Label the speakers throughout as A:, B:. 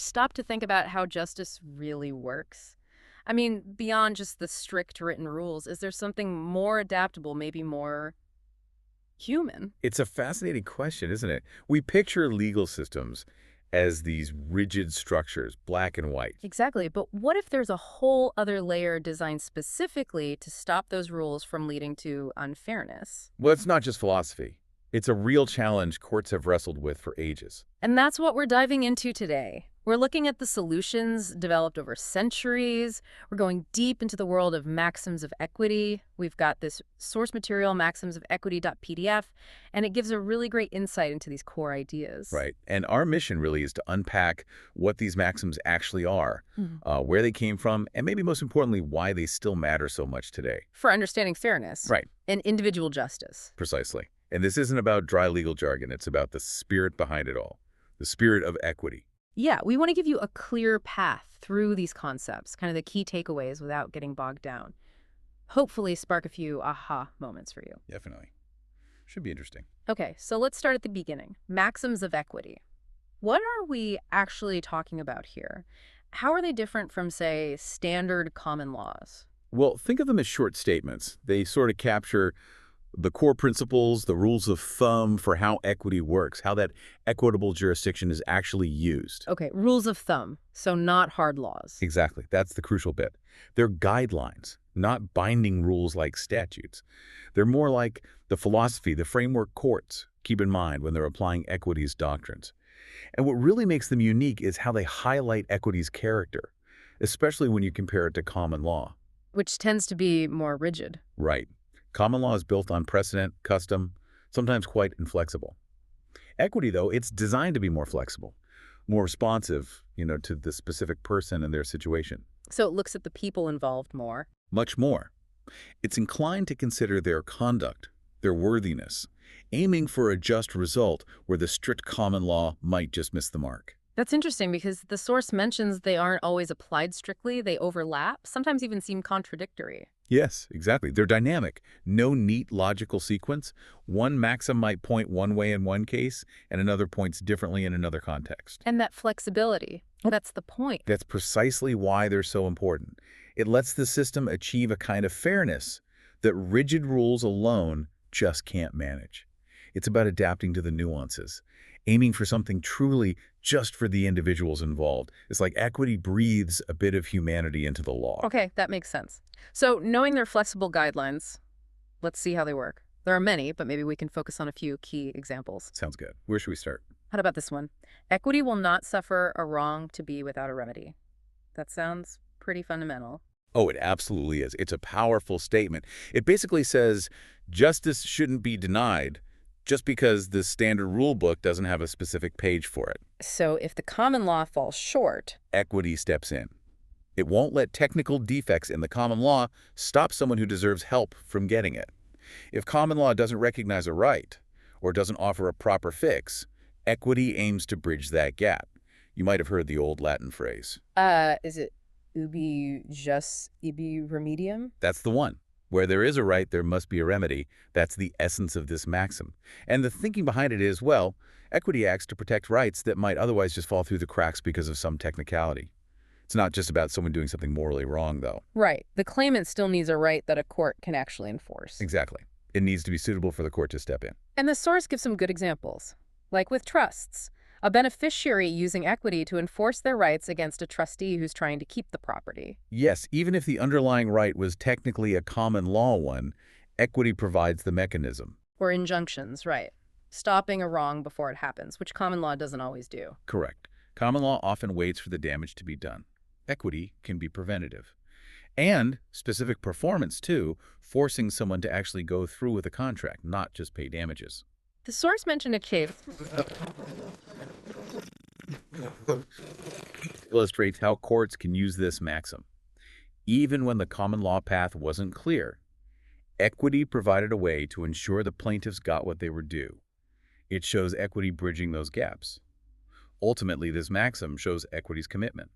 A: stopped to think about how justice really works? I mean, beyond just the strict written rules, is there something more adaptable, maybe more human?
B: It's a fascinating question, isn't it? We picture legal systems as these rigid structures, black and white.
A: Exactly. But what if there's a whole other layer designed specifically to stop those rules from leading to unfairness?
B: Well, it's not just philosophy. It's a real challenge courts have wrestled with for ages.
A: And that's what we're diving into today. We're looking at the solutions developed over centuries. We're going deep into the world of maxims of equity. We've got this source material, maximsofequity.pdf, and it gives a really great insight into these core ideas.
B: Right. And our mission really is to unpack what these maxims actually are,
A: Mhm.
B: where they came from, and maybe most importantly, why they still matter so much today.
A: For understanding fairness
B: Right.
A: and individual justice.
B: Precisely. And this isn't about dry legal jargon. It's about the spirit behind it all, the spirit of equity.
A: Yeah, we want to give you a clear path through these concepts, kind of the key takeaways without getting bogged down. Hopefully spark a few aha moments for you.
B: Definitely. Should be interesting.
A: Okay, so let's start at the beginning. Maxims of equity. What are we actually talking about here? How are they different from, say, standard common laws?
B: Well, think of them as short statements. They sort of capture the core principles, the rules of thumb for how equity works, how that equitable jurisdiction is actually used.
A: Okay, rules of thumb, so not hard laws.
B: Exactly. That's the crucial bit. They're guidelines, not binding rules like statutes. They're more like the philosophy, the framework courts keep in mind when they're applying equity's doctrines. And what really makes them unique is how they highlight equity's character, especially when you compare it to common law.
A: Which tends to be more rigid.
B: Right. Common law is built on precedent, custom, sometimes quite inflexible. Equity, though, it's designed to be more flexible, more responsive, to the specific person and their situation.
A: So it looks at the people involved more.
B: Much more. It's inclined to consider their conduct, their worthiness, aiming for a just result where the strict common law might just miss the mark.
A: That's interesting because the source mentions they aren't always applied strictly, they overlap, sometimes even seem contradictory.
B: Yes, exactly. They're dynamic. No neat logical sequence. One maxim might point one way in one case, and another points differently in another context.
A: And that flexibility, that's the point.
B: That's precisely why they're so important. It lets the system achieve a kind of fairness that rigid rules alone just can't manage. It's about adapting to the nuances, aiming for something truly just for the individuals involved. It's like equity breathes a bit of humanity into the law.
A: Okay, that makes sense. So knowing their flexible guidelines, let's see how they work. There are many, but maybe we can focus on a few key examples.
B: Sounds good. Where should we start?
A: How about this one? Equity will not suffer a wrong to be without a remedy. That sounds pretty fundamental.
B: Oh, it absolutely is. It's a powerful statement. It basically says justice shouldn't be denied just because the standard rule book doesn't have a specific page for it.
A: So if the common law falls short,
B: Equity steps in. It won't let technical defects in the common law stop someone who deserves help from getting it. If common law doesn't recognize a right or doesn't offer a proper fix, equity aims to bridge that gap. You might have heard the old Latin phrase.
A: is it ubi jus ibi remedium?
B: That's the one. Where there is a right, there must be a remedy. That's the essence of this maxim. And the thinking behind it is, well, equity acts to protect rights that might otherwise just fall through the cracks because of some technicality. It's not just about someone doing something morally wrong, though.
A: Right. The claimant still needs a right that a court can actually enforce.
B: Exactly. It needs to be suitable for the court to step in.
A: And the source gives some good examples, like with trusts. A beneficiary using equity to enforce their rights against a trustee who's trying to keep the property.
B: Yes, even if the underlying right was technically a common law one, equity provides the mechanism.
A: Or injunctions, right. Stopping a wrong before it happens, which common law doesn't always do.
B: Correct. Common law often waits for the damage to be done. Equity can be preventative. And specific performance, too, forcing someone to actually go through with a contract, not just pay damages.
A: The source mentioned a case.
B: Illustrates how courts can use this maxim. Even when the common law path wasn't clear, equity provided a way to ensure the plaintiffs got what they were due. It shows equity bridging those gaps. Ultimately, this maxim shows equity's commitment.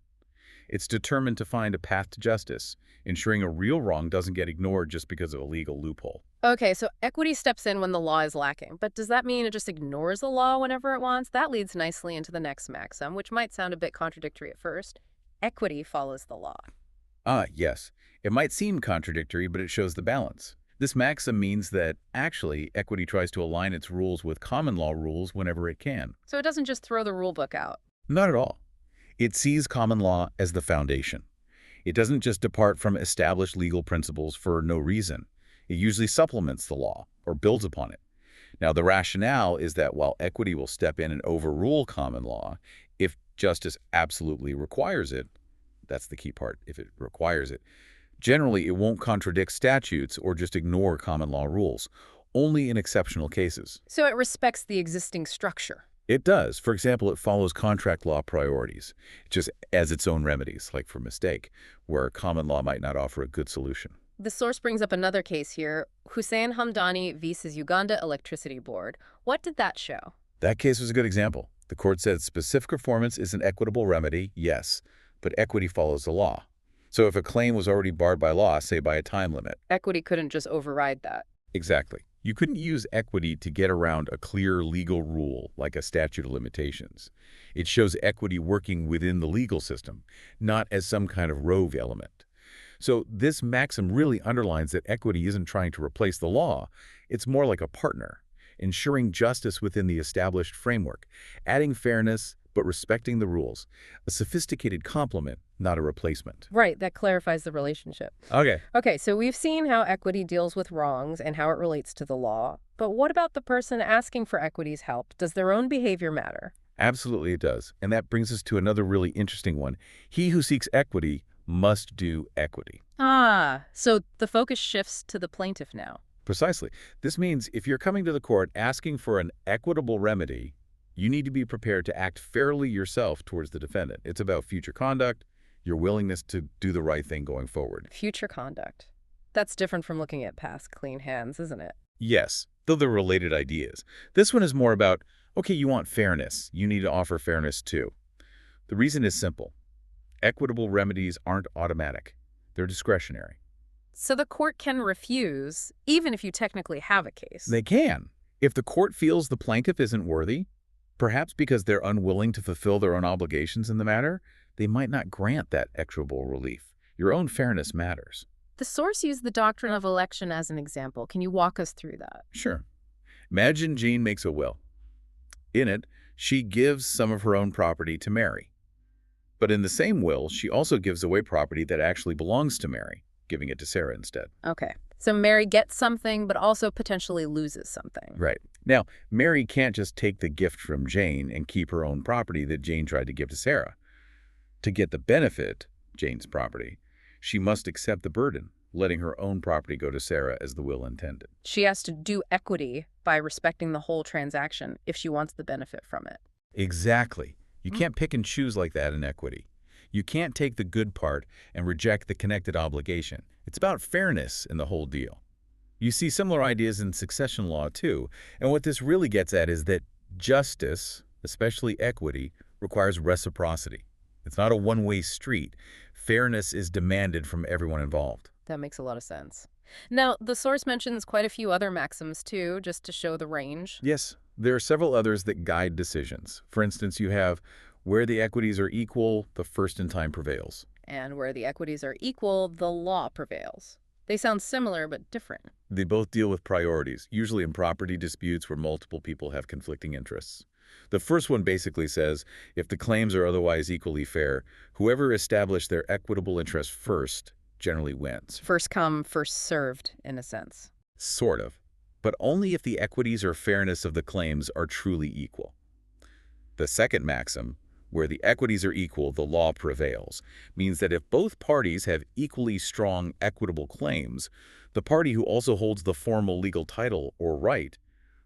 B: It's determined to find a path to justice, ensuring a real wrong doesn't get ignored just because of a legal loophole.
A: Okay, so equity steps in when the law is lacking, but does that mean it just ignores the law whenever it wants? That leads nicely into the next maxim, which might sound a bit contradictory at first. Equity follows the law.
B: Ah, yes. It might seem contradictory, but it shows the balance. This maxim means that, actually, equity tries to align its rules with common law rules whenever it can.
A: So it doesn't just throw the rule book out.
B: Not at all. It sees common law as the foundation. It doesn't just depart from established legal principles for no reason. It usually supplements the law or builds upon it. Now, the rationale is that while equity will step in and overrule common law, if justice absolutely requires it, that's the key part, if it requires it, generally it won't contradict statutes or just ignore common law rules, only in exceptional cases.
A: So it respects the existing structure.
B: It does. For example, it follows contract law priorities, just as its own remedies, like for mistake, where common law might not offer a good solution.
A: The source brings up another case here, Hussein Hamdani versus Uganda Electricity Board. What did that show?
B: That case was a good example. The court said specific performance is an equitable remedy, yes, but equity follows the law. So if a claim was already barred by law, say by a time limit.
A: Equity couldn't just override that.
B: Exactly. You couldn't use equity to get around a clear legal rule like a statute of limitations. It shows equity working within the legal system, not as some kind of rogue element. So this maxim really underlines that equity isn't trying to replace the law. It's more like a partner, ensuring justice within the established framework, adding fairness but respecting the rules. A sophisticated complement, not a replacement.
A: Right, that clarifies the relationship.
B: Okay.
A: Okay, so we've seen how equity deals with wrongs and how it relates to the law. But what about the person asking for equity's help? Does their own behavior matter?
B: Absolutely it does. And that brings us to another really interesting one. He who seeks equity must do equity.
A: Ah, so the focus shifts to the plaintiff now.
B: Precisely. This means if you're coming to the court asking for an equitable remedy, you need to be prepared to act fairly yourself towards the defendant. It's about future conduct, your willingness to do the right thing going forward.
A: Future conduct. That's different from looking at past clean hands, isn't it?
B: Yes, though they're related ideas. This one is more about, okay, you want fairness. You need to offer fairness too. The reason is simple. Equitable remedies aren't automatic. They're discretionary.
A: So the court can refuse, even if you technically have a case.
B: They can. If the court feels the plaintiff isn't worthy, perhaps because they're unwilling to fulfill their own obligations in the matter, they might not grant that equitable relief. Your own fairness matters.
A: The source used the doctrine of election as an example. Can you walk us through that?
B: Sure. Imagine Jean makes a will. In it, she gives some of her own property to Mary. But in the same will, she also gives away property that actually belongs to Mary, giving it to Sarah instead.
A: Okay. So Mary gets something, but also potentially loses something.
B: Right. Now, Mary can't just take the gift from Jane and keep her own property that Jane tried to give to Sarah. To get the benefit, Jane's property, she must accept the burden, letting her own property go to Sarah as the will intended.
A: She has to do equity by respecting the whole transaction if she wants the benefit from it.
B: Exactly. You can't pick and choose like that in equity. You can't take the good part and reject the connected obligation. It's about fairness in the whole deal. You see similar ideas in succession law, too. And what this really gets at is that justice, especially equity, requires reciprocity. It's not a one-way street. Fairness is demanded from everyone involved.
A: That makes a lot of sense. Now, the source mentions quite a few other maxims, too, just to show the range.
B: Yes, there are several others that guide decisions. For instance, you have where the equities are equal, the first in time prevails.
A: And where the equities are equal, the law prevails. They sound similar but different.
B: They both deal with priorities, usually in property disputes where multiple people have conflicting interests. The first one basically says, if the claims are otherwise equally fair, whoever established their equitable interest first generally wins.
A: First come, first served, in a sense.
B: Sort of. But only if the equities or fairness of the claims are truly equal. The second maxim, where the equities are equal, the law prevails, means that if both parties have equally strong equitable claims, the party who also holds the formal legal title or right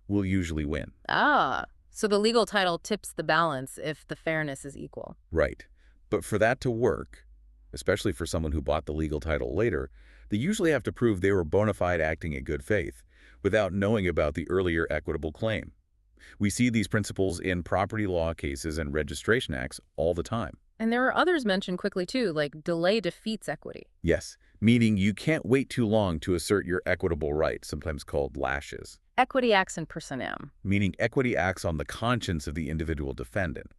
B: will usually win.
A: Ah, so the legal title tips the balance if the fairness is equal.
B: Right. But for that to work, especially for someone who bought the legal title later, they usually have to prove they were bona fide acting in good faith without knowing about the earlier equitable claim. We see these principles in property law cases and registration acts all the time.
A: And there are others mentioned quickly too, like delay defeats equity.
B: Yes, meaning you can't wait too long to assert your equitable right, sometimes called lashes.
A: Equity acts in personam.
B: Meaning equity acts on the conscience of the individual defendant,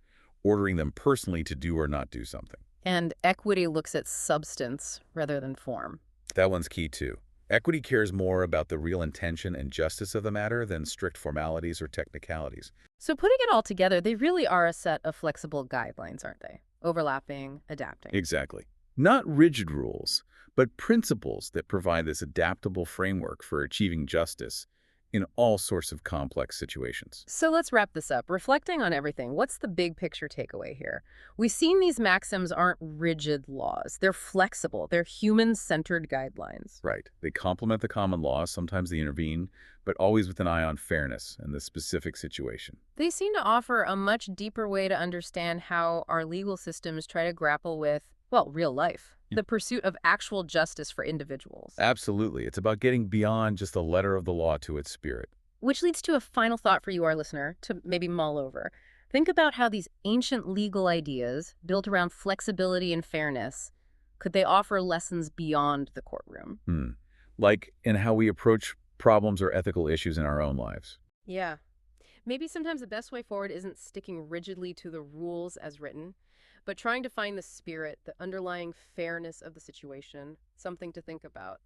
B: ordering them personally to do or not do something.
A: And equity looks at substance rather than form.
B: That one's key too. Equity cares more about the real intention and justice of the matter than strict formalities or technicalities.
A: So putting it all together, they really are a set of flexible guidelines, aren't they? Overlapping, adapting.
B: Exactly. Not rigid rules, but principles that provide this adaptable framework for achieving justice in all sorts of complex situations.
A: So let's wrap this up. Reflecting on everything, what's the big picture takeaway here? We've seen these maxims aren't rigid laws. They're flexible. They're human-centered guidelines.
B: Right. They complement the common law, sometimes they intervene, but always with an eye on fairness and the specific situation.
A: They seem to offer a much deeper way to understand how our legal systems try to grapple with, well, real life. The pursuit of actual justice for individuals.
B: Absolutely. It's about getting beyond just the letter of the law to its spirit.
A: Which leads to a final thought for you, our listener, to maybe mull over. Think about how these ancient legal ideas, built around flexibility and fairness, could they offer lessons beyond the courtroom?
B: Like in how we approach problems or ethical issues in our own lives.
A: Yeah. Maybe sometimes the best way forward isn't sticking rigidly to the rules as written, but trying to find the spirit, the underlying fairness of the situation, something to think about.